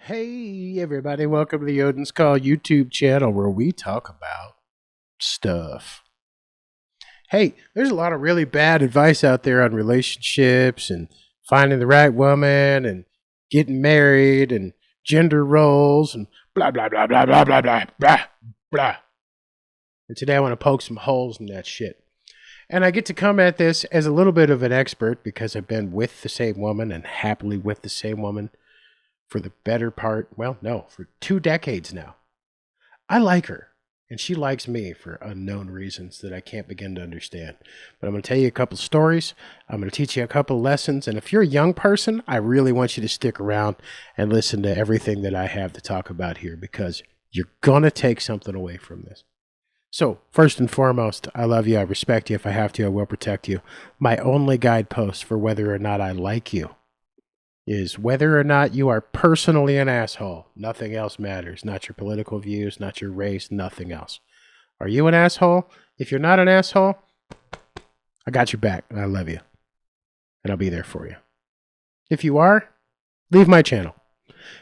Hey, everybody, welcome to the Odin's Call YouTube channel where we talk about stuff. Hey, there's a lot of really bad advice out there on relationships and finding the right woman and getting married and gender roles and blah, blah, blah, blah, blah, blah, blah, blah, blah. And today I want to poke some holes in that shit. And I get to come at this as a little bit of an expert because I've been with the same woman and happily with the same woman for the better part, for 2 decades now. I like her, and she likes me for unknown reasons that I can't begin to understand. But I'm going to tell you a couple stories. I'm going to teach you a couple lessons. And if you're a young person, I really want you to stick around and listen to everything that I have to talk about here because you're going to take something away from this. So, first and foremost, I love you. I respect you. If I have to, I will protect you. My only guidepost for whether or not I like you is whether or not you are personally an asshole. Nothing else matters. Not your political views, not your race, nothing else. Are you an asshole? If you're not an asshole, I got your back, and I love you. And I'll be there for you. If you are, leave my channel.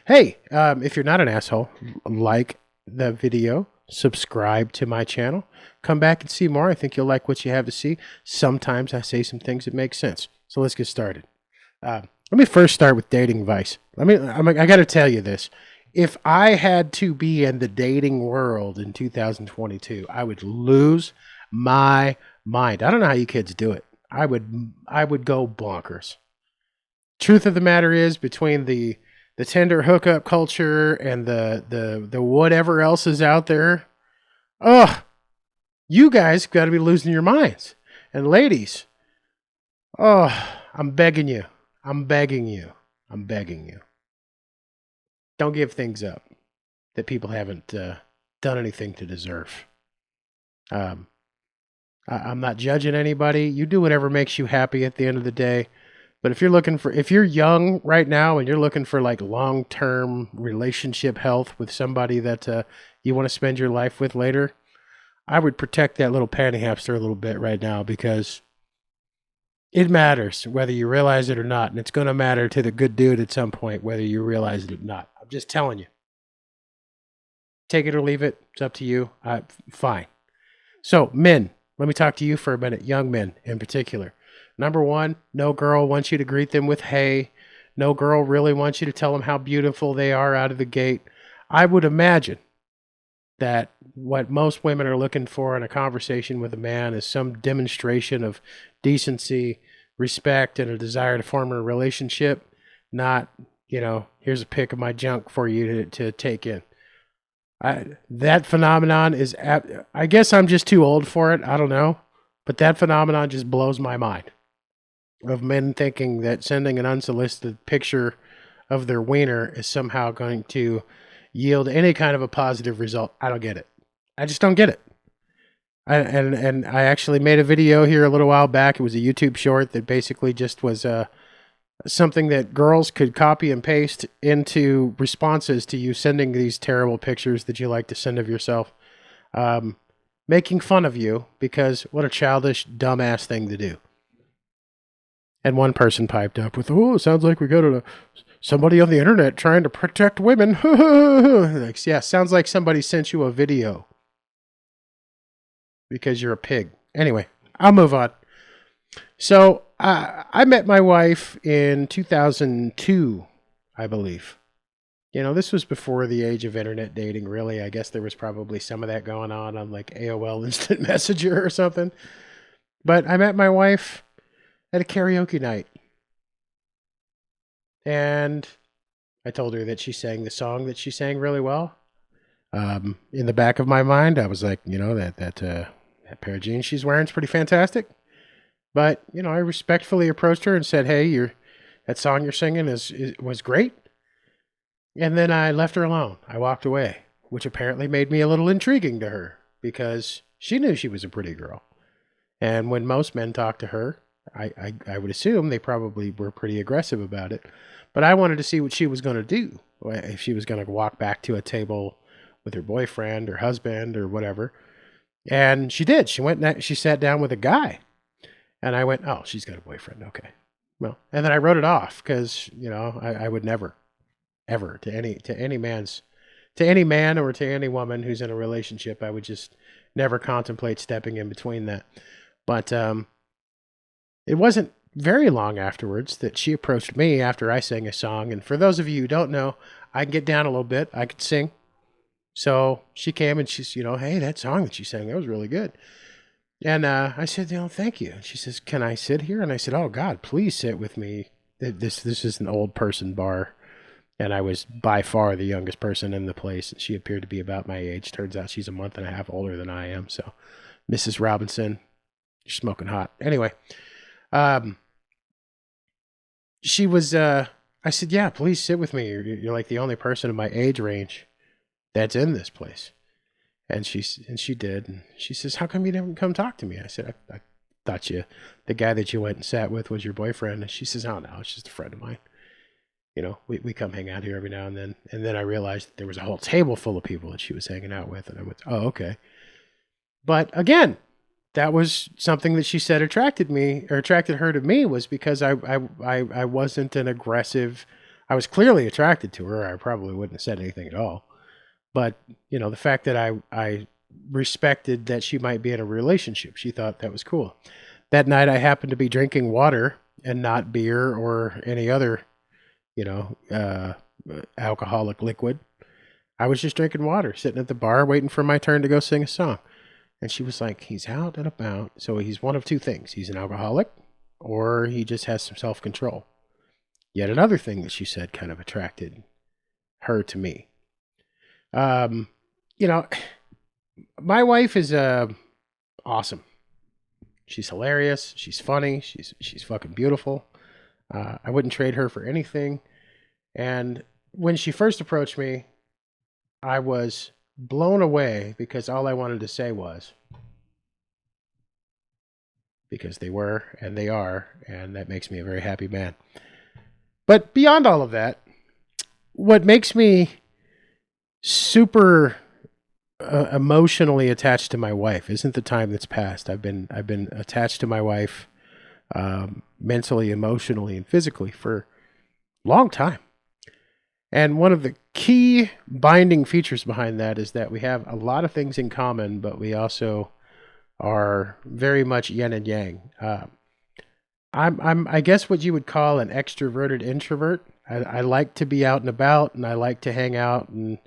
Hey, if you're not an asshole, like the video, subscribe to my channel, come back and see more. I think you'll like what you have to see. Sometimes I say some things that make sense. So let's get started. Let me first start with dating advice. I got to tell you this. If I had to be in the dating world in 2022, I would lose my mind. I don't know how you kids do it. I would go bonkers. Truth of the matter is, between the Tinder hookup culture and the whatever else is out there, you guys got to be losing your minds. And ladies, I'm begging you. I'm begging you. Don't give things up that people haven't done anything to deserve. I'm not judging anybody. You do whatever makes you happy at the end of the day. But if you're young right now and you're looking for like long-term relationship health with somebody that you want to spend your life with later, I would protect that little panty hamster a little bit right now because it matters whether you realize it or not, and it's going to matter to the good dude at some point whether you realize it or not. I'm just telling you. Take it or leave it. It's up to you. Fine. So, men, let me talk to you for a minute. Young men in particular. Number one, no girl wants you to greet them with hey. No girl really wants you to tell them how beautiful they are out of the gate. I would imagine that what most women are looking for in a conversation with a man is some demonstration of decency, respect, and a desire to form a relationship, not, here's a pic of my junk for you to take in. That phenomenon is, I guess I'm just too old for it. I don't know. But that phenomenon just blows my mind, of men thinking that sending an unsolicited picture of their wiener is somehow going to yield any kind of a positive result. I don't get it. I just don't get it. And I actually made a video here a little while back. It was a YouTube short that basically just was something that girls could copy and paste into responses to you sending these terrible pictures that you like to send of yourself, making fun of you because what a childish, dumbass thing to do. And one person piped up with, "Oh, it sounds like we got somebody on the internet trying to protect women." Like, yeah, sounds like somebody sent you a video because you're a pig. Anyway, I'll move on. So I met my wife in 2002, I believe. This was before the age of internet dating, really. I guess there was probably some of that going on like AOL Instant Messenger or something. But I met my wife at a karaoke night. And I told her that she sang the song that she sang really well. In the back of my mind, I was like, that pair of jeans she's wearing is pretty fantastic. But, I respectfully approached her and said, hey, that song you're singing was great. And then I left her alone. I walked away, which apparently made me a little intriguing to her because she knew she was a pretty girl. And when most men talk to her, I would assume they probably were pretty aggressive about it. But I wanted to see what she was going to do. If she was going to walk back to a table with her boyfriend or husband or whatever. And she did. She sat down with a guy. And I went, oh, she's got a boyfriend. Okay. Well, and then I wrote it off because, I would never. ever to any man or to any woman who's in a relationship. I would just never contemplate stepping in between that. But it wasn't very long afterwards that she approached me after I sang a song. And for those of you who don't know, I can get down a little bit. I could sing. So she came and she's, hey, that song that you sang, that was really good. And I said, thank you. And she says, can I sit here? And I said, oh, God, please sit with me. This is an old person bar. And I was by far the youngest person in the place. She appeared to be about my age. Turns out she's a month and a half older than I am. So, Mrs. Robinson, you're smoking hot. Anyway, she was, I said, yeah, please sit with me. You're like the only person in my age range that's in this place. And she did. And she says, how come you didn't come talk to me? I said, I thought the guy that you went and sat with was your boyfriend. And she says, oh, no, it's just a friend of mine. We come hang out here every now and then. And then I realized that there was a whole table full of people that she was hanging out with. And I went, oh, okay. But again, that was something that she said attracted her to me, was because I wasn't an aggressive. I was clearly attracted to her. I probably wouldn't have said anything at all. But, the fact that I respected that she might be in a relationship, she thought that was cool. That night I happened to be drinking water and not beer or any other alcoholic liquid. I was just drinking water, sitting at the bar, waiting for my turn to go sing a song. And she was like, he's out and about. So he's one of two things. He's an alcoholic, or he just has some self-control. Yet another thing that she said kind of attracted her to me. My wife is awesome. She's hilarious. She's funny. She's fucking beautiful. I wouldn't trade her for anything. And when she first approached me, I was blown away because all I wanted to say was, because they were and they are, and that makes me a very happy man. But beyond all of that, what makes me super emotionally attached to my wife isn't the time that's passed. I've been attached to my wife mentally, emotionally, and physically for a long time. And one of the key binding features behind that is that we have a lot of things in common, but we also are very much yin and yang. I guess what you would call an extroverted introvert. I like to be out and about, and I like to hang out and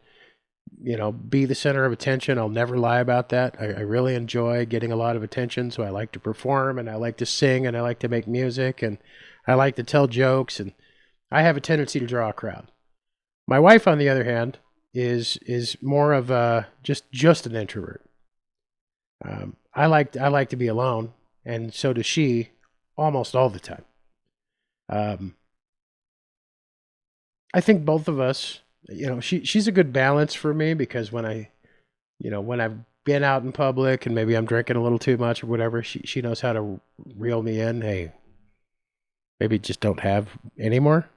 be the center of attention. I'll never lie about that. I really enjoy getting a lot of attention, so I like to perform, and I like to sing, and I like to make music, and I like to tell jokes, and I have a tendency to draw a crowd. My wife, on the other hand, is more of a just an introvert. I like to be alone, and so does she, almost all the time. I think both of us, she's a good balance for me, because when I've been out in public and maybe I'm drinking a little too much or whatever, she knows how to reel me in. Hey, maybe just don't have any more,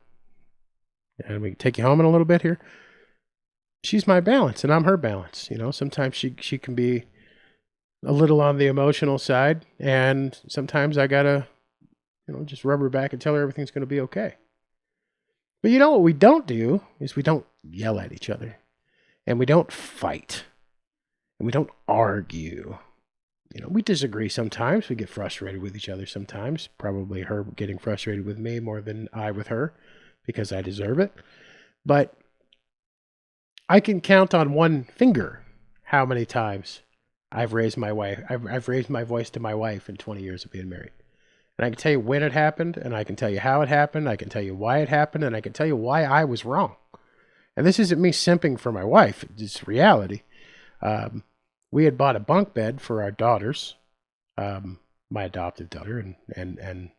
and we can take you home in a little bit here. She's my balance, and I'm her balance. Sometimes she can be a little on the emotional side, and sometimes I gotta, just rub her back and tell her everything's going to be okay. But what we don't do is we don't yell at each other, and we don't fight, and we don't argue. We disagree sometimes. We get frustrated with each other sometimes. Probably her getting frustrated with me more than I with her, because I deserve it. But I can count on one finger how many times I've raised my voice to my wife in 20 years of being married. And I can tell you when it happened, and I can tell you how it happened, I can tell you why it happened, and I can tell you why I was wrong. And this isn't me simping for my wife, it's reality. We had bought a bunk bed for our daughters, my adoptive daughter and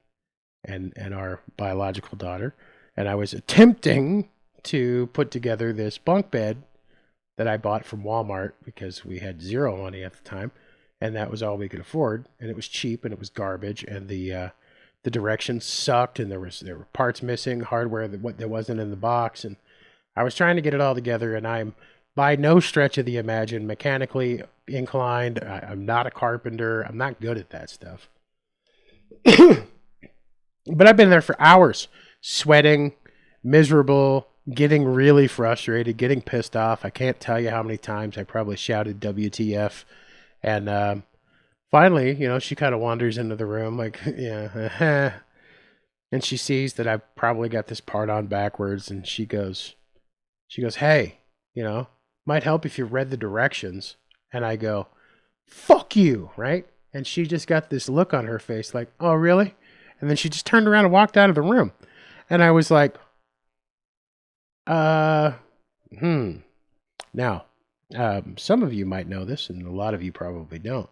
our biological daughter, and I was attempting to put together this bunk bed that I bought from Walmart because we had zero money at the time. And that was all we could afford, and it was cheap, and it was garbage, and the directions sucked, and there were parts missing, hardware that wasn't in the box, and I was trying to get it all together, and I'm by no stretch of the imagination mechanically inclined. I'm not a carpenter. I'm not good at that stuff. But I've been there for hours, sweating, miserable, getting really frustrated, getting pissed off. I can't tell you how many times I probably shouted WTF. And finally, she kind of wanders into the room like, yeah, and she sees that I've probably got this part on backwards. And she goes, hey, might help if you read the directions. And I go, fuck you, right? And she just got this look on her face like, oh, really? And then she just turned around and walked out of the room. And I was like, uh, hmm. Now, some of you might know this, and a lot of you probably don't.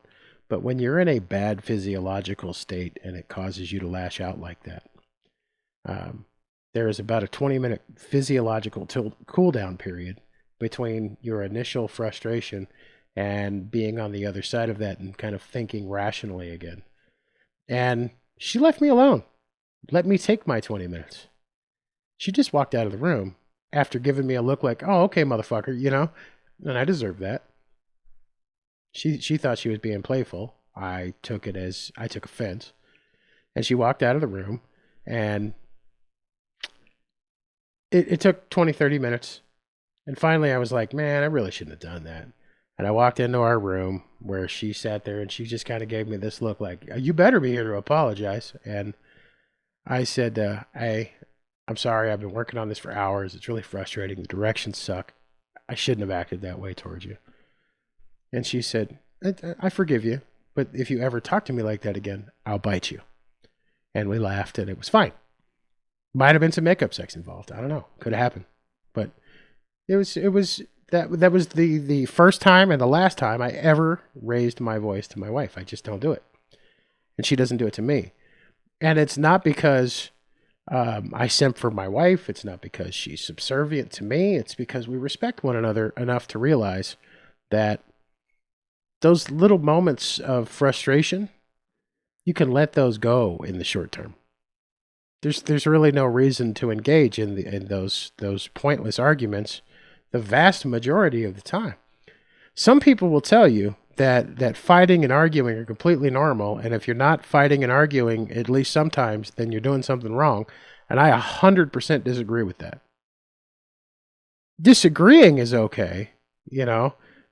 But when you're in a bad physiological state and it causes you to lash out like that, um, there is about a 20-minute physiological cool down period between your initial frustration and being on the other side of that and kind of thinking rationally again. And she left me alone. Let me take my 20 minutes. She just walked out of the room after giving me a look like, oh, okay, motherfucker, and I deserve that. She thought she was being playful. I took offense. And she walked out of the room, and it took 20, 30 minutes. And finally I was like, man, I really shouldn't have done that. And I walked into our room where she sat there, and she just kind of gave me this look like, you better be here to apologize. And I said, hey, I'm sorry. I've been working on this for hours. It's really frustrating. The directions suck. I shouldn't have acted that way towards you. And she said, I forgive you, but if you ever talk to me like that again, I'll bite you. And we laughed, and it was fine. Might have been some makeup sex involved. I don't know. Could have happened. But it was that was the first time and the last time I ever raised my voice to my wife. I just don't do it. And she doesn't do it to me. And it's not because I simp for my wife. It's not because she's subservient to me. It's because we respect one another enough to realize that those little moments of frustration, you can let those go in the short term. There's really no reason to engage in those pointless arguments the vast majority of the time. Some people will tell you that fighting and arguing are completely normal, and if you're not fighting and arguing at least sometimes, then you're doing something wrong. And I 100% disagree with that. Disagreeing is okay,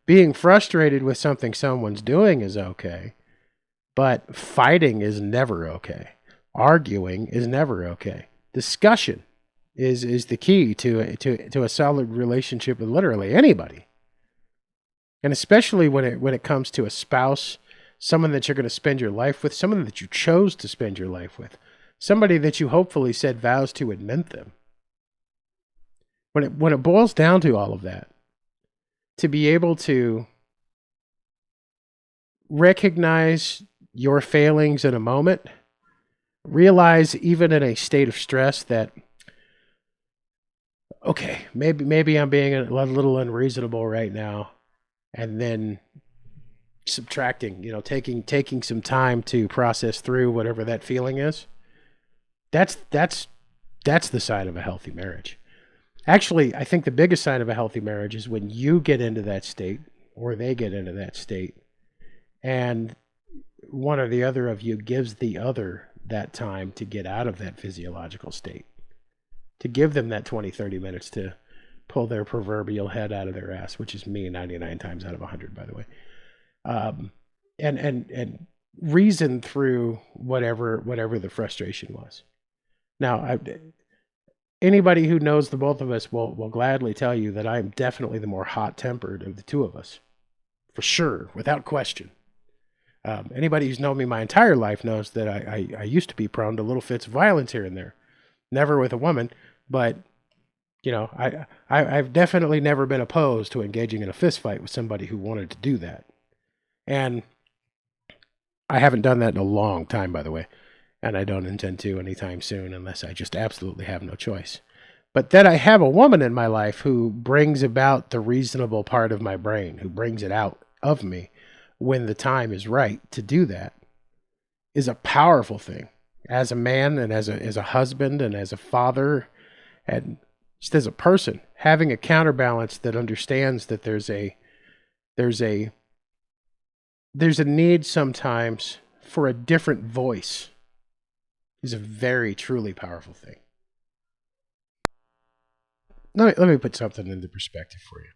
Being frustrated with something someone's doing is okay, but fighting is never okay. Arguing is never okay. Discussion is the key to a solid relationship with literally anybody. And especially when it comes to a spouse, someone that you're going to spend your life with, someone that you chose to spend your life with, somebody that you hopefully said vows to and meant them. When it boils down to all of that, to be able to recognize your failings in a moment, realize even in a state of stress that, okay, maybe I'm being a little unreasonable right now, and then subtracting, taking some time to process through whatever that feeling is. That's the sign of a healthy marriage. Actually, I think the biggest sign of a healthy marriage is when you get into that state or they get into that state and one or the other of you gives the other that time to get out of that physiological state, to give them that 20, 30 minutes to pull their proverbial head out of their ass, which is me 99 times out of 100, by the way. And reason through whatever the frustration was. Now, anybody who knows the both of us will gladly tell you that I'm definitely the more hot-tempered of the two of us. For sure, without question. Anybody who's known me my entire life knows that I used to be prone to little fits of violence here and there. Never with a woman, but, I've definitely never been opposed to engaging in a fist fight with somebody who wanted to do that. And I haven't done that in a long time, by the way. And I don't intend to anytime soon unless I just absolutely have no choice. But that I have a woman in my life who brings about the reasonable part of my brain, who brings it out of me when the time is right to do that, is a powerful thing. As a man and as a husband and as a father and just as a person, having a counterbalance that understands that there's a need sometimes for a different voice is a very, truly powerful thing. let me put something into perspective for you.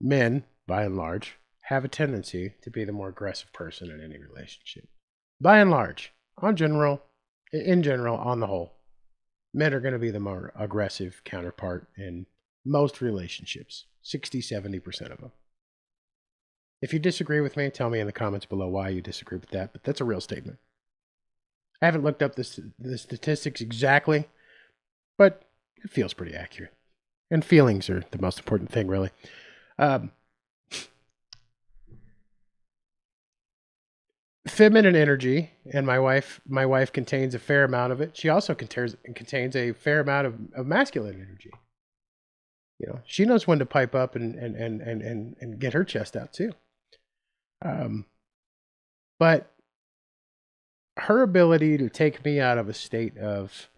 Men, by and large, have a tendency to be the more aggressive person in any relationship. By and large, in general, on the whole, men are going to be the more aggressive counterpart in most relationships, 60-70% of them. If you disagree with me, tell me in the comments below why you disagree with that, but that's a real statement. I haven't looked up the statistics exactly, but it feels pretty accurate. And feelings are the most important thing, really. Feminine energy, and my wife contains a fair amount of it. She also contains a fair amount of masculine energy. You know, she knows when to pipe up and get her chest out too. But her ability to take me out of a state of,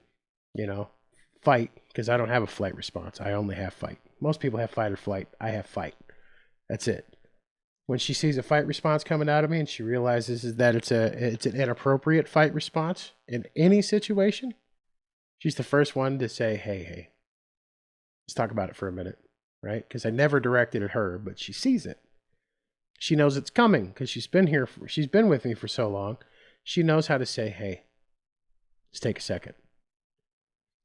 fight, because I don't have a flight response. I only have fight. Most people have fight or flight. I have fight. That's it. When she sees a fight response coming out of me and she realizes that it's an inappropriate fight response in any situation, she's the first one to say, hey, let's talk about it for a minute, right? Because I never directed at her, but she sees it. She knows it's coming because she's been with me for so long. She knows how to say, hey, let's take a second.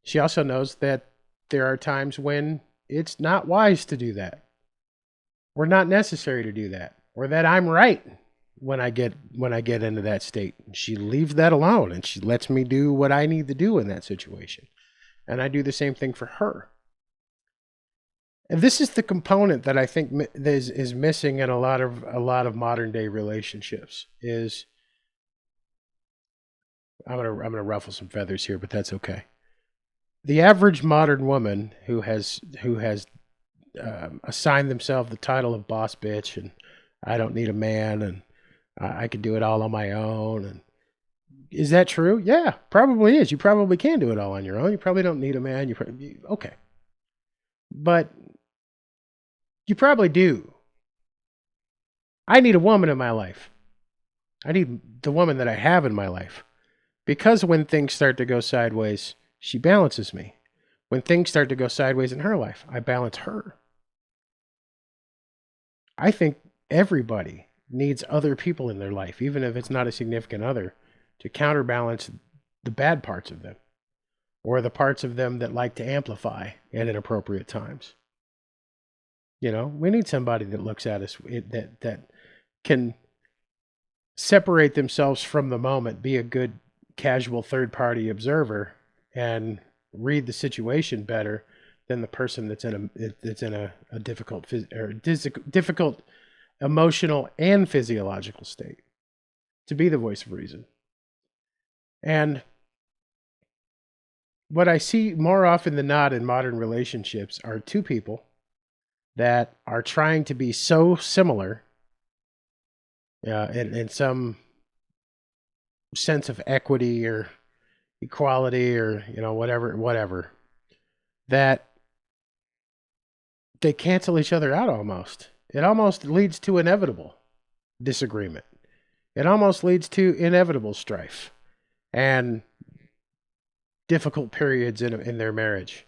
She also knows that there are times when it's not wise to do that, or not necessary to do that, or that I'm right when I get into that state. She leaves that alone and she lets me do what I need to do in that situation. And I do the same thing for her. And this is the component that I think is missing in a lot of modern day relationships. Is I'm gonna ruffle some feathers here, but that's okay. The average modern woman who has assigned themselves the title of boss bitch, and I don't need a man, and I can do it all on my own. And is that true? Yeah, probably is. You probably can do it all on your own. You probably don't need a man. Okay, but you probably do. I need a woman in my life. I need the woman that I have in my life, because when things start to go sideways, she balances me. When things start to go sideways in her life, I balance her. I think everybody needs other people in their life, even if it's not a significant other, to counterbalance the bad parts of them, or the parts of them that like to amplify at inappropriate times. We need somebody that looks at us, that can separate themselves from the moment, be a good casual third-party observer, and read the situation better than the person that's in a difficult emotional and physiological state, to be the voice of reason. And what I see more often than not in modern relationships are two people that are trying to be so similar in some sense of equity or equality, or whatever, that they cancel each other out almost. It almost leads to inevitable disagreement. It almost leads to inevitable strife and difficult periods in their marriage.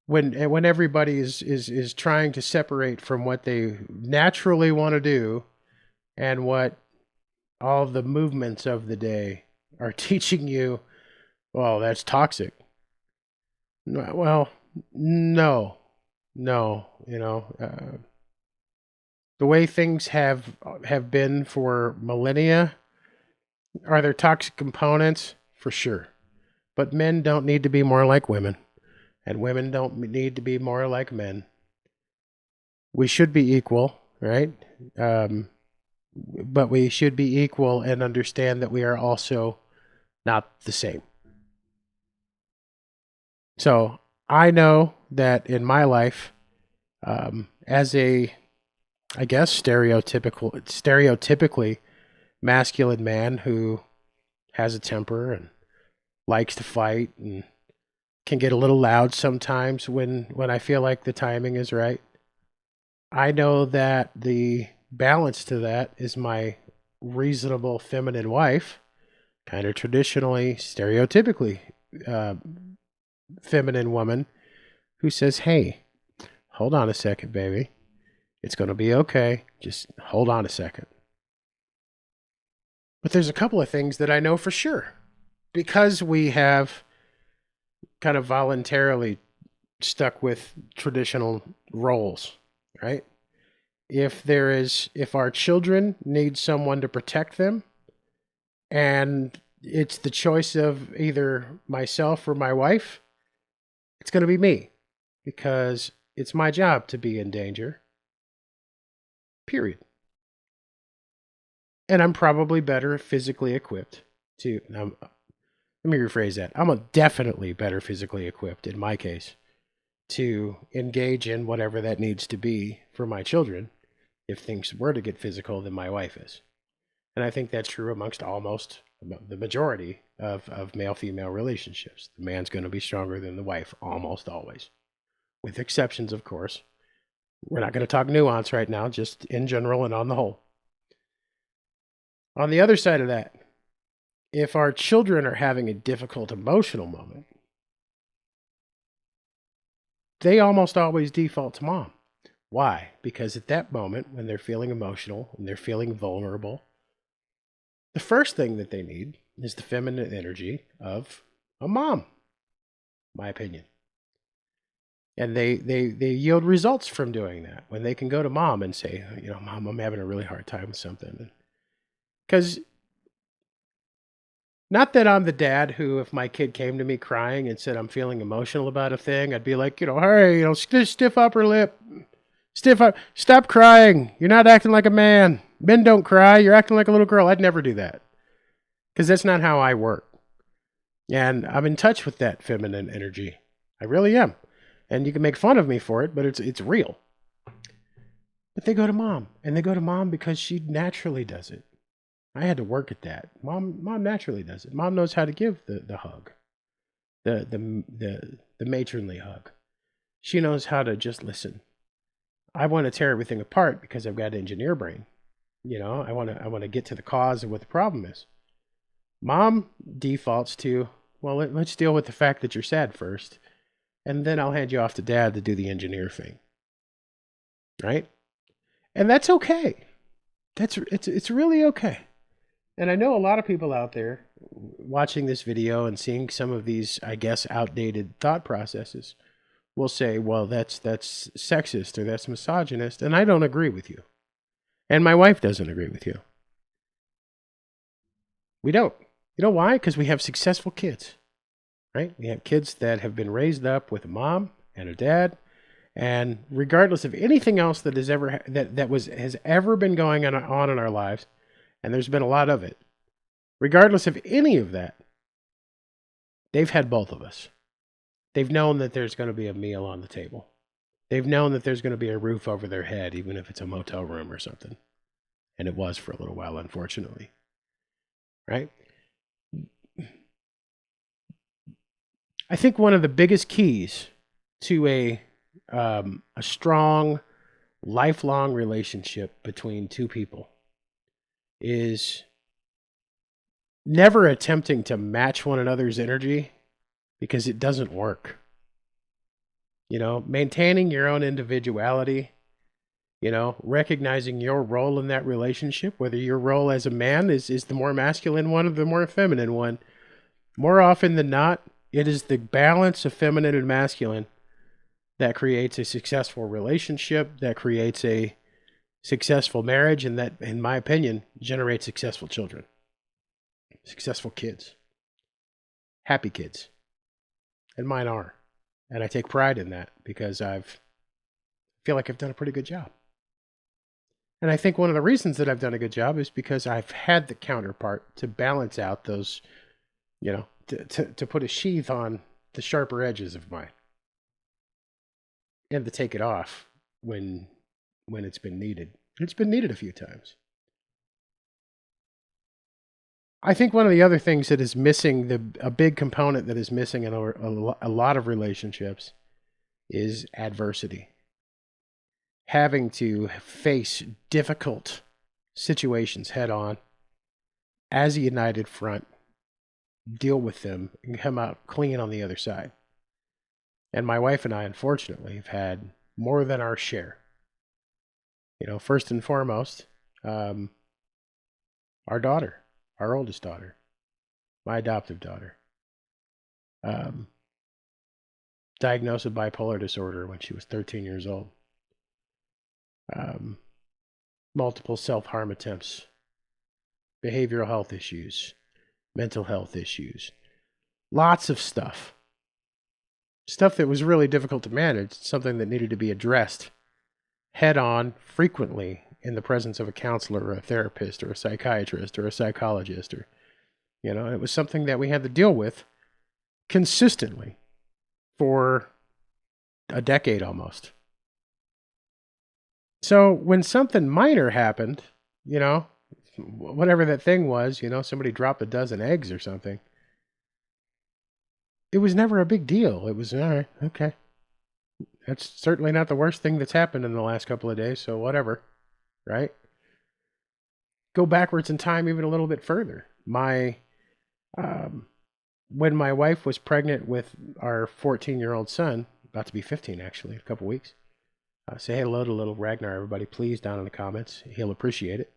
When everybody is trying to separate from what they naturally want to do and what all the movements of the day are teaching you, well, that's toxic. Well, no. The way things have been for millennia, are there toxic components? For sure. But men don't need to be more like women, and women don't need to be more like men. We should be equal, right? But we should be equal and understand that we are also not the same. So I know that in my life, as a, I guess, stereotypically masculine man who has a temper and likes to fight and can get a little loud sometimes when I feel like the timing is right, I know that the balance to that is my reasonable feminine wife, kind of traditionally, stereotypically feminine woman who says, hey, hold on a second, baby. It's going to be okay. Just hold on a second. But there's a couple of things that I know for sure. Because we have kind of voluntarily stuck with traditional roles, right? If our children need someone to protect them, and it's the choice of either myself or my wife, it's going to be me because it's my job to be in danger, period. And I'm probably better physically equipped to, let me rephrase that. Definitely better physically equipped in my case to engage in whatever that needs to be for my children if things were to get physical than my wife is. And I think that's true amongst almost the majority of male-female relationships. The man's going to be stronger than the wife almost always, with exceptions, of course. We're not going to talk nuance right now, just in general and on the whole. On the other side of that, if our children are having a difficult emotional moment, they almost always default to mom. Why? Because at that moment, when they're feeling emotional and they're feeling vulnerable, the first thing that they need is the feminine energy of a mom, my opinion. And they yield results from doing that when they can go to mom and say, Mom, I'm having a really hard time with something. Because not that I'm the dad who, if my kid came to me crying and said I'm feeling emotional about a thing, I'd be like, hey, stiff upper lip, stiff up, stop crying. You're not acting like a man. Men don't cry. You're acting like a little girl. I'd never do that because that's not how I work. And I'm in touch with that feminine energy. I really am. And you can make fun of me for it, but it's real. But they go to mom, and they go to mom because she naturally does it. I had to work at that. Mom naturally does it. Mom knows how to give the hug, the matronly hug. She knows how to just listen. I want to tear everything apart because I've got engineer brain. I want to get to the cause of what the problem is. Mom defaults to, well, let's deal with the fact that you're sad first, and then I'll hand you off to dad to do the engineer thing. Right? And that's okay. It's really okay. And I know a lot of people out there watching this video and seeing some of these, I guess, outdated thought processes will say, well, that's sexist or that's misogynist. And I don't agree with you. And my wife doesn't agree with you. We don't. You know why? Because we have successful kids, right? We have kids that have been raised up with a mom and a dad. And regardless of anything else that has ever been going on in our lives, and there's been a lot of it, regardless of any of that, they've had both of us. They've known that there's going to be a meal on the table. They've known that there's going to be a roof over their head, even if it's a motel room or something. And it was for a little while, unfortunately. Right? I think one of the biggest keys to a strong, lifelong relationship between two people is never attempting to match one another's energy, because it doesn't work. Maintaining your own individuality, recognizing your role in that relationship, whether your role as a man is the more masculine one or the more feminine one. More often than not, it is the balance of feminine and masculine that creates a successful relationship, that creates a successful marriage, and that, in my opinion, generates successful children. Successful kids. Happy kids. And mine are. And I take pride in that because I feel like I've done a pretty good job. And I think one of the reasons that I've done a good job is because I've had the counterpart to balance out those, to put a sheath on the sharper edges of mine. And to take it off when it's been needed. It's been needed a few times. I think one of the other things that is missing, a big component that is missing in a lot of relationships, is adversity. Having to face difficult situations head on as a united front, deal with them, and come out clean on the other side. And my wife and I, unfortunately, have had more than our share. First and foremost, um, our daughter, our oldest daughter, my adoptive daughter, um, diagnosed with bipolar disorder when she was 13 years old. Um, Multiple self-harm attempts, behavioral health issues, mental health issues, lots of stuff. Stuff that was really difficult to manage, something that needed to be addressed head on frequently in the presence of a counselor or a therapist or a psychiatrist or a psychologist, or it was something that we had to deal with consistently for a decade almost. So when something minor happened, whatever that thing was, somebody dropped a dozen eggs or something, it was never a big deal. It was, all right, okay. That's certainly not the worst thing that's happened in the last couple of days, so whatever, right? Go backwards in time even a little bit further. When my wife was pregnant with our 14-year-old son, about to be 15 actually, in a couple weeks, say hello to little Ragnar, everybody, please, down in the comments. He'll appreciate it.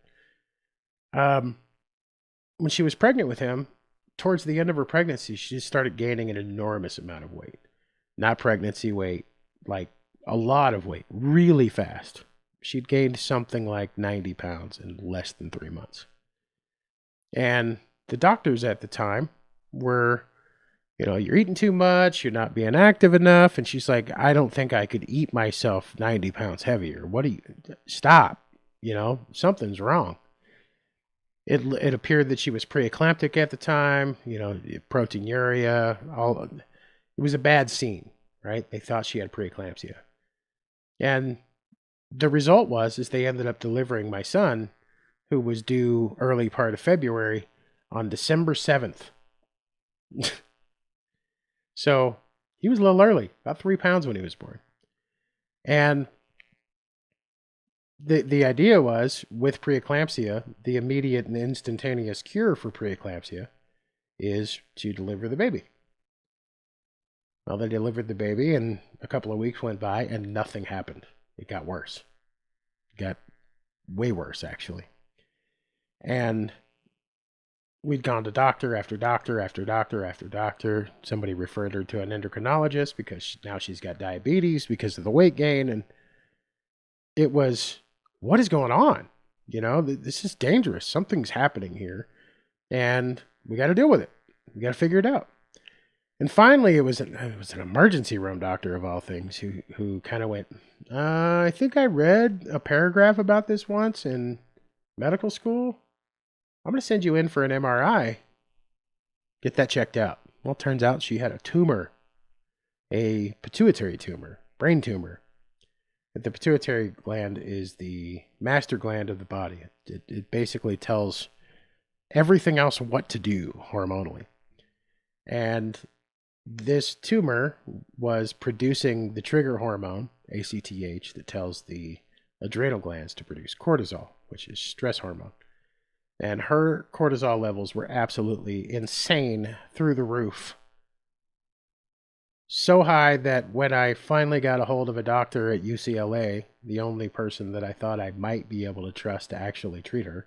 When she was pregnant with him, towards the end of her pregnancy, she just started gaining an enormous amount of weight. Not pregnancy weight, like a lot of weight, really fast. She'd gained something like 90 pounds in less than 3 months. And the doctors at the time were, you're eating too much, you're not being active enough. And she's like, I don't think I could eat myself 90 pounds heavier. Stop, something's wrong. It appeared that she was preeclamptic at the time, proteinuria, it was a bad scene, right? They thought she had preeclampsia. And the result is they ended up delivering my son, who was due early part of February, on December 7th. So he was a little early, about 3 pounds when he was born. And the idea was, with preeclampsia, the immediate and instantaneous cure for preeclampsia is to deliver the baby. Well, they delivered the baby, and a couple of weeks went by, and nothing happened. It got worse. It got way worse, actually. And we'd gone to doctor after doctor after doctor after doctor. Somebody referred her to an endocrinologist because now she's got diabetes because of the weight gain. And it was, what is going on? This is dangerous. Something's happening here. And we got to deal with it. We got to figure it out. And finally, it was an emergency room doctor of all things who kind of went, I think I read a paragraph about this once in medical school. I'm going to send you in for an MRI. Get that checked out. Well, it turns out she had a tumor, a pituitary tumor, brain tumor. The pituitary gland is the master gland of the body. It basically tells everything else what to do hormonally. And this tumor was producing the trigger hormone, ACTH, that tells the adrenal glands to produce cortisol, which is stress hormone. And her cortisol levels were absolutely insane, through the roof. So high that when I finally got a hold of a doctor at UCLA, the only person that I thought I might be able to trust to actually treat her,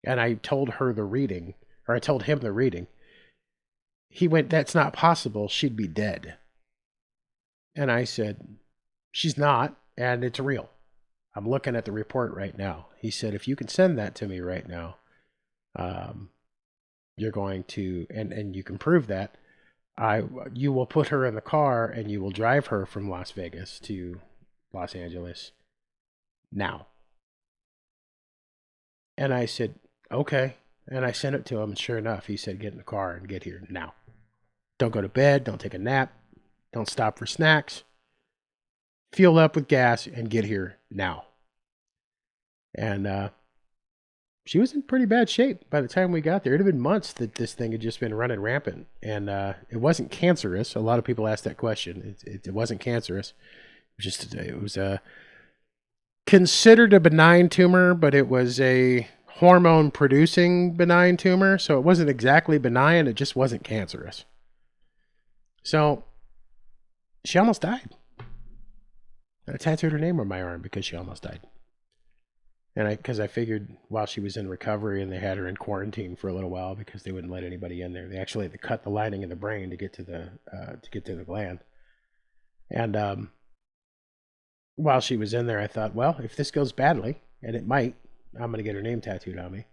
and I told her the reading, or I told him the reading, he went, that's not possible. She'd be dead. And I said, she's not, and it's real. I'm looking at the report right now. He said, if you can send that to me right now, you're going to, and you can prove that, you will put her in the car and you will drive her from Las Vegas to Los Angeles now. And I said, okay. And I sent it to him, and sure enough, he said, get in the car and get here now. Don't go to bed. Don't take a nap. Don't stop for snacks. Fuel up with gas and get here now. And she was in pretty bad shape by the time we got there. It had been months that this thing had just been running rampant. And it wasn't cancerous. A lot of people ask that question. It wasn't cancerous. It was considered a benign tumor, but it was a hormone-producing benign tumor. So it wasn't exactly benign. It just wasn't cancerous. So She almost died. I tattooed her name on my arm because she almost died. And because I figured while she was in recovery and they had her in quarantine for a little while because they wouldn't let anybody in there. They actually had to cut the lining in the brain to get to the gland. And while she was in there, I thought, well, if this goes badly, and it might, I'm going to get her name tattooed on me.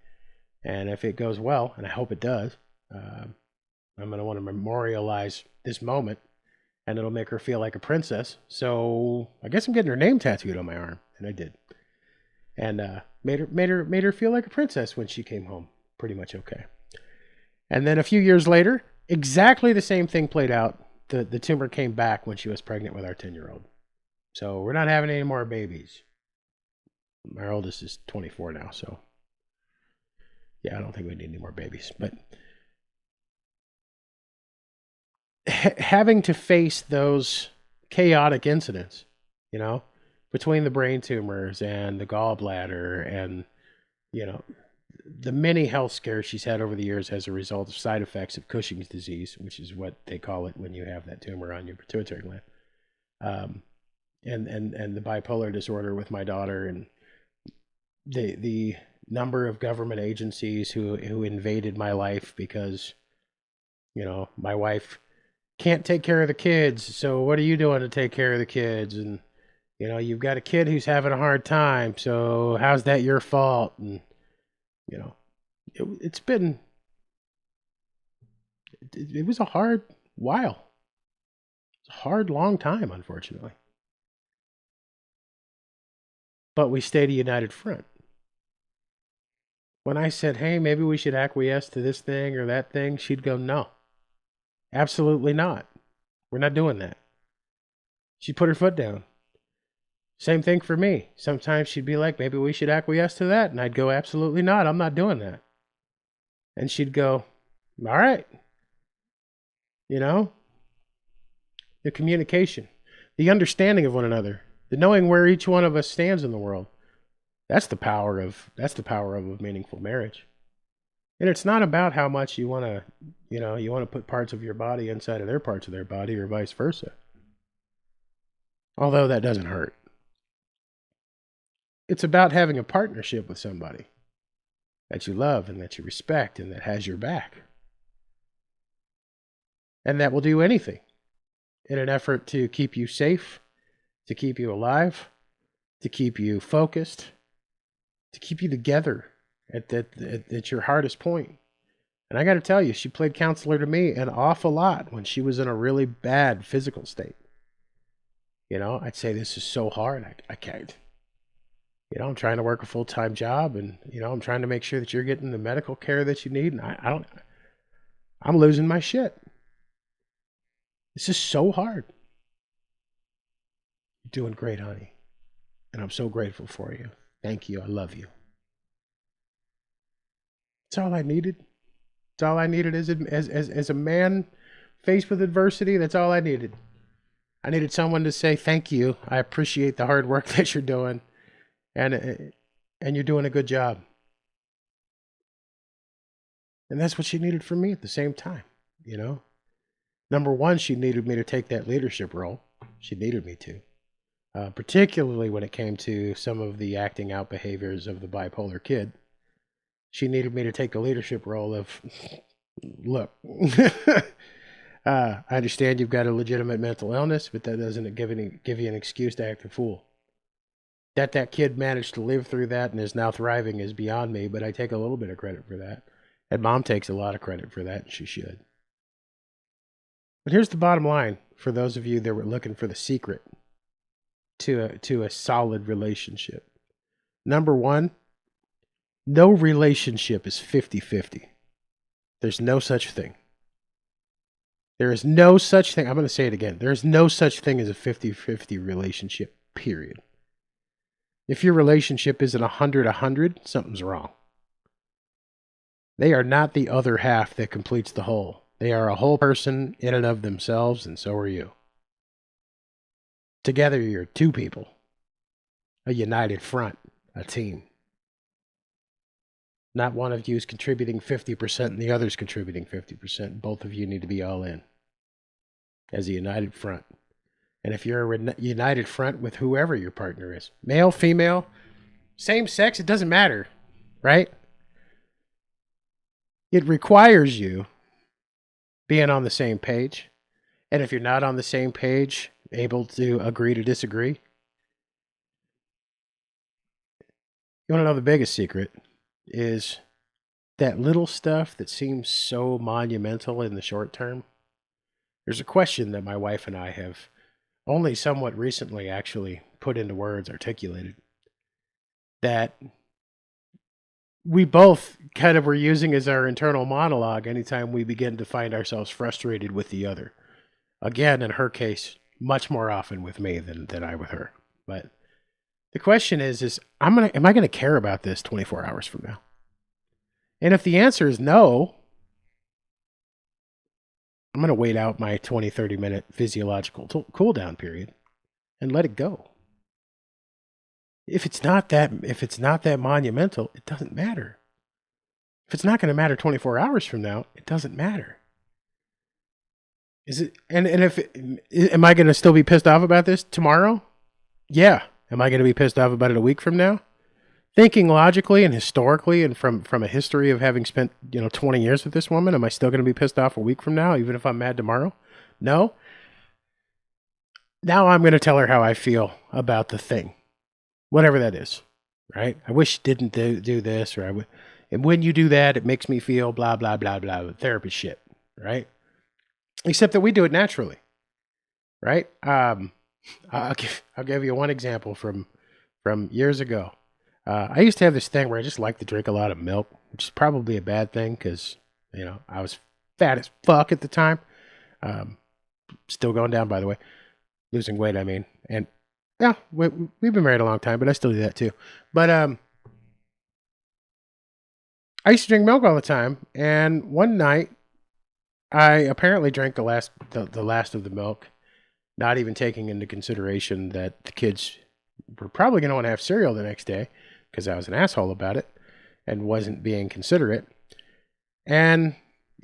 And if it goes well, and I hope it does, I'm going to want to memorialize this moment, and it'll make her feel like a princess. So I guess I'm getting her name tattooed on my arm, and I did, and made her feel like a princess when she came home, pretty much okay. And then a few years later, exactly the same thing played out. The tumor came back when she was pregnant with our 10-year-old. So we're not having any more babies. Our oldest is 24 now, so yeah, I don't think we need any more babies. But having to face those chaotic incidents, between the brain tumors and the gallbladder and, the many health scares she's had over the years as a result of side effects of Cushing's disease, which is what they call it when you have that tumor on your pituitary gland. And the bipolar disorder with my daughter, and the number of government agencies who invaded my life because, my wife can't take care of the kids. So what are you doing to take care of the kids? And, you've got a kid who's having a hard time. So how's that your fault? And, it's been, it was a hard while. It's a hard, long time, unfortunately. But we stayed a united front. When I said, hey, maybe we should acquiesce to this thing or that thing, she'd go, no, absolutely not. We're not doing that. She'd put her foot down. Same thing for me. Sometimes she'd be like, maybe we should acquiesce to that. And I'd go, absolutely not. I'm not doing that. And she'd go, all right. The communication, the understanding of one another, the knowing where each one of us stands in the world. That's the power of a meaningful marriage. And it's not about how much you want to put parts of your body inside of their parts of their body or vice versa. Although that doesn't hurt. It's about having a partnership with somebody that you love and that you respect and that has your back. And that will do anything in an effort to keep you safe, to keep you alive, to keep you focused, to keep you together at your hardest point. And I got to tell you, she played counselor to me an awful lot when she was in a really bad physical state. I'd say, this is so hard. I can't. I'm trying to work a full-time job, and, I'm trying to make sure that you're getting the medical care that you need. And I'm losing my shit. This is so hard. You're doing great, honey. And I'm so grateful for you. Thank you. I love you. That's all I needed. That's all I needed as a man faced with adversity. That's all I needed. I needed someone to say, thank you. I appreciate the hard work that you're doing. And you're doing a good job. And that's what she needed from me at the same time, Number one, she needed me to take that leadership role. She needed me to. Particularly when it came to some of the acting out behaviors of the bipolar kid. She needed me to take the leadership role of, look, I understand you've got a legitimate mental illness, but that doesn't give you an excuse to act a fool. That kid managed to live through that and is now thriving is beyond me, but I take a little bit of credit for that. And Mom takes a lot of credit for that, and she should. But here's the bottom line for those of you that were looking for the secret to a solid relationship. Number one, no relationship is 50-50. There's no such thing. There is no such thing. I'm going to say it again. There is no such thing as a 50-50 relationship, period. If your relationship isn't 100-100, something's wrong. They are not the other half that completes the whole. They are a whole person in and of themselves, and so are you. Together, you're two people. A united front, a team. Not one of you is contributing 50% and the other's contributing 50%. Both of you need to be all in as a united front. And if you're a united front with whoever your partner is, male, female, same sex, it doesn't matter, right? It requires you being on the same page. And if you're not on the same page, able to agree to disagree, you want to know the biggest secret is that little stuff that seems so monumental in the short term. There's a question that my wife and I have only somewhat recently actually put into words, articulated, that we both kind of were using as our internal monologue anytime we begin to find ourselves frustrated with the other. Again, in her case, much more often with me than I with her. But the question is am I gonna care about this 24 hours from now? And if the answer is no, I'm gonna wait out my 20, 30-minute physiological cool down period and let it go. If it's not that monumental, it doesn't matter. If it's not going to matter 24 hours from now, it doesn't matter. Is it? And if am I going to still be pissed off about this tomorrow? Yeah. Am I going to be pissed off about it a week from now? Thinking logically and historically, and from a history of having spent 20 years with this woman, am I still going to be pissed off a week from now, even if I'm mad tomorrow? No. Now I'm going to tell her how I feel about the thing, whatever that is. Right? I wish you didn't do this, or I would. And when you do that, it makes me feel blah, blah, blah, blah, therapy shit, right? Except that we do it naturally, right? I'll give you one example from years ago. I used to have this thing where I just liked to drink a lot of milk, which is probably a bad thing because, I was fat as fuck at the time. Still going down, by the way. Losing weight, I mean. And, yeah, we've been married a long time, but I still do that too. But, I used to drink milk all the time, and one night I apparently drank the last of the milk, not even taking into consideration that the kids were probably going to want to have cereal the next day because I was an asshole about it and wasn't being considerate. And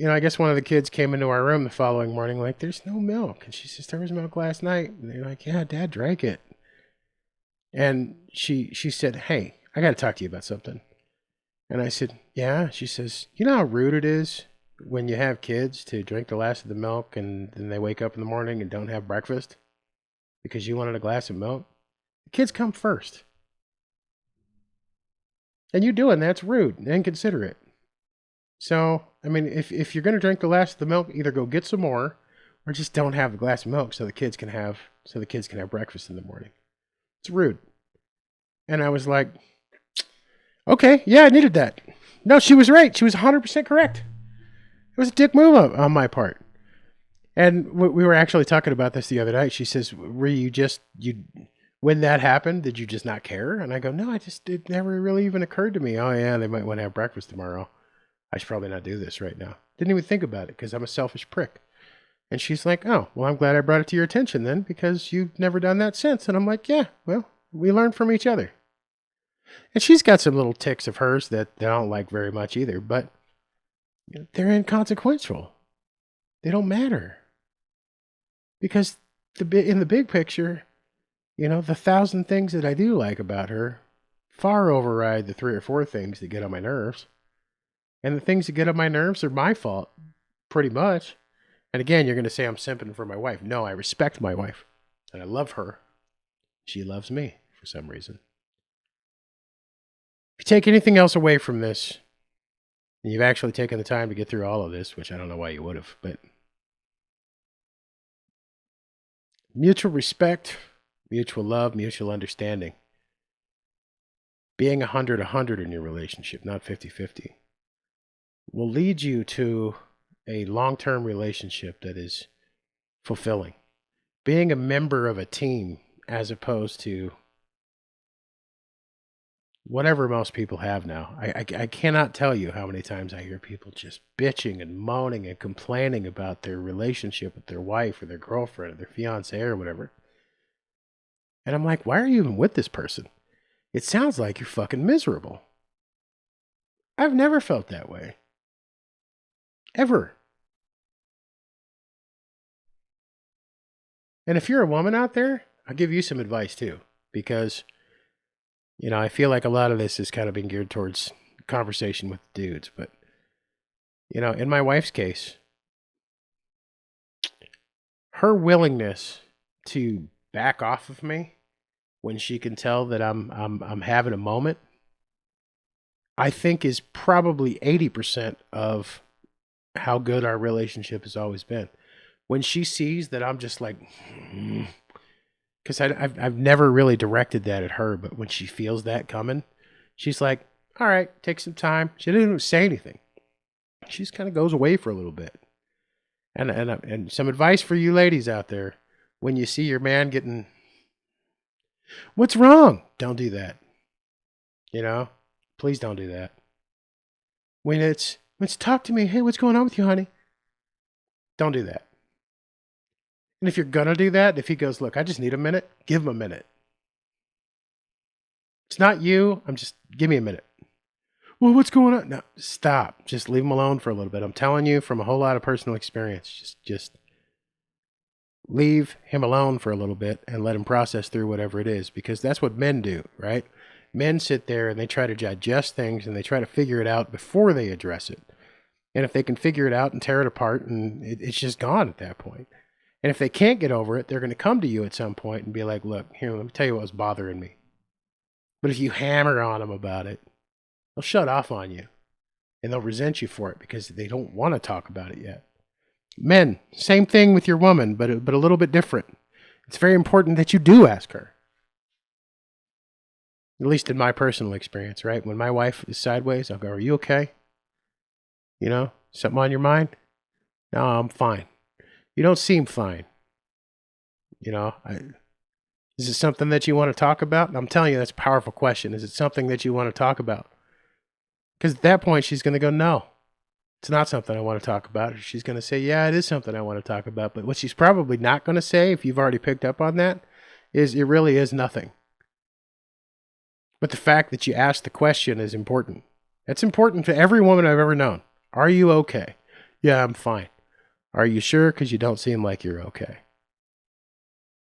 I guess one of the kids came into our room the following morning like, "There's no milk," and she says, "There was milk last night." And they're like, "Yeah, Dad drank it." And she said, "Hey, I got to talk to you about something." And I said, "Yeah." She says, "You know how rude it is when you have kids to drink the last of the milk and then they wake up in the morning and don't have breakfast because you wanted a glass of milk? The kids come first. And you doing that's rude and inconsiderate. So, I mean, if you're going to drink the last of the milk, either go get some more or just don't have the glass of milk so the kids can have breakfast in the morning. It's rude." And I was like, "Okay, yeah, I needed that." No, she was right. She was 100% correct. It was a dick move on my part. And we were actually talking about this the other night. She says, "Were you when that happened, did you just not care?" And I go, "No, it never really even occurred to me. Oh yeah, they might want to have breakfast tomorrow. I should probably not do this right now." Didn't even think about it because I'm a selfish prick. And she's like, "Oh, well, I'm glad I brought it to your attention then because you've never done that since." And I'm like, "Yeah, well, we learn from each other." And she's got some little ticks of hers that I don't like very much either, but they're inconsequential. They don't matter. Because in the big picture, the 1,000 things that I do like about her far override the 3 or 4 things that get on my nerves. And the things that get on my nerves are my fault, pretty much. And again, you're going to say I'm simping for my wife. No, I respect my wife. And I love her. She loves me for some reason. If you take anything else away from this, and you've actually taken the time to get through all of this, which I don't know why you would have, but mutual respect, mutual love, mutual understanding. Being 100 in your relationship, not 50-50, will lead you to a long-term relationship that is fulfilling. Being a member of a team as opposed to whatever most people have now. I cannot tell you how many times I hear people just bitching and moaning and complaining about their relationship with their wife or their girlfriend or their fiance or whatever. And I'm like, why are you even with this person? It sounds like you're fucking miserable. I've never felt that way. Ever. And if you're a woman out there, I'll give you some advice too, because, I feel like a lot of this is kind of being geared towards conversation with dudes. But, in my wife's case, her willingness to back off of me when she can tell that I'm having a moment, I think is probably 80% of how good our relationship has always been. When she sees that I'm just like, because I've never really directed that at her, but when she feels that coming, she's like, all right, take some time. She didn't even say anything. She just kind of goes away for a little bit. And some advice for you ladies out there: when you see your man getting, what's wrong? Don't do that. Please don't do that. When it's talk to me, hey, what's going on with you, honey? Don't do that. And if you're gonna do that, if he goes, look, I just need a minute, give him a minute. It's not you. Give me a minute. Well, what's going on? No, stop. Just leave him alone for a little bit. I'm telling you from a whole lot of personal experience. Just leave him alone for a little bit and let him process through whatever it is, because that's what men do, right? Men sit there and they try to digest things and they try to figure it out before they address it. And if they can figure it out and tear it apart, and it's just gone at that point. And if they can't get over it, they're going to come to you at some point and be like, look, here, let me tell you what was bothering me. But if you hammer on them about it, they'll shut off on you and they'll resent you for it because they don't want to talk about it yet. Men, same thing with your woman, but a little bit different. It's very important that you do ask her. At least in my personal experience, right? When my wife is sideways, I'll go, are you okay? Something on your mind? No, I'm fine. You don't seem fine. Is it something that you want to talk about? I'm telling you, that's a powerful question. Is it something that you want to talk about? Because at that point, she's going to go, no, it's not something I want to talk about. Or she's going to say, yeah, it is something I want to talk about. But what she's probably not going to say, if you've already picked up on that, is it really is nothing. But the fact that you asked the question is important. That's important to every woman I've ever known. Are you okay? Yeah, I'm fine. Are you sure? Because you don't seem like you're okay.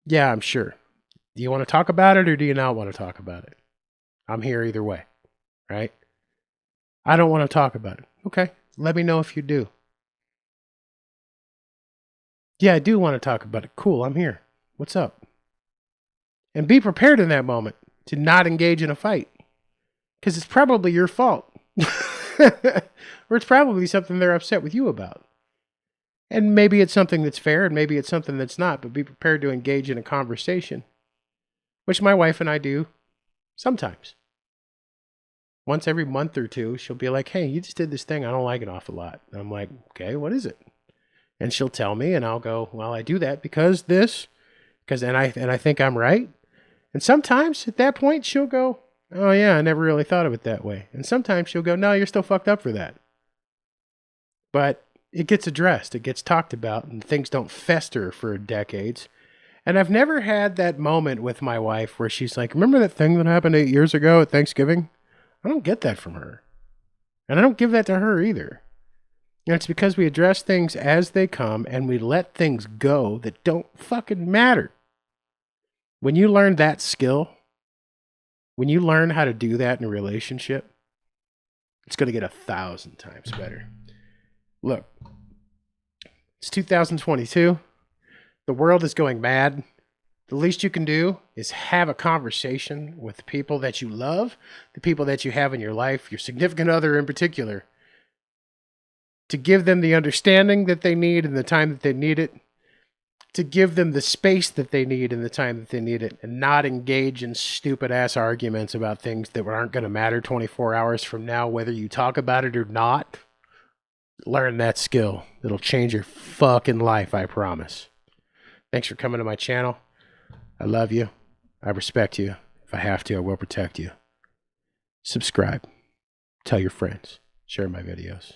Yeah, I'm sure. Do you want to talk about it or do you not want to talk about it? I'm here either way, right? I don't want to talk about it. Okay, let me know if you do. Yeah, I do want to talk about it. Cool, I'm here. What's up? And be prepared in that moment to not engage in a fight, because it's probably your fault. Or it's probably something they're upset with you about. And maybe it's something that's fair and maybe it's something that's not, but be prepared to engage in a conversation, which my wife and I do sometimes. Once every month or two, she'll be like, hey, you just did this thing I don't like an awful lot. And I'm like, okay, what is it? And she'll tell me and I'll go, well, I do that because and I think I'm right. And sometimes at that point she'll go, oh yeah, I never really thought of it that way. And sometimes she'll go, no, you're still fucked up for that. But it gets addressed, it gets talked about, and things don't fester for decades. And I've never had that moment with my wife where she's like, remember that thing that happened 8 years ago at Thanksgiving? I don't get that from her. And I don't give that to her either. And it's because we address things as they come and we let things go that don't fucking matter. When you learn that skill, when you learn how to do that in a relationship, it's going to get 1,000 times better. Look, it's 2022. The world is going mad. The least you can do is have a conversation with the people that you love, the people that you have in your life, your significant other in particular, to give them the understanding that they need in the time that they need it, to give them the space that they need in the time that they need it, and not engage in stupid ass arguments about things that aren't going to matter 24 hours from now, whether you talk about it or not. Learn that skill. It'll change your fucking life, I promise. Thanks for coming to my channel. I love you. I respect you. If I have to, I will protect you. Subscribe. Tell your friends. Share my videos.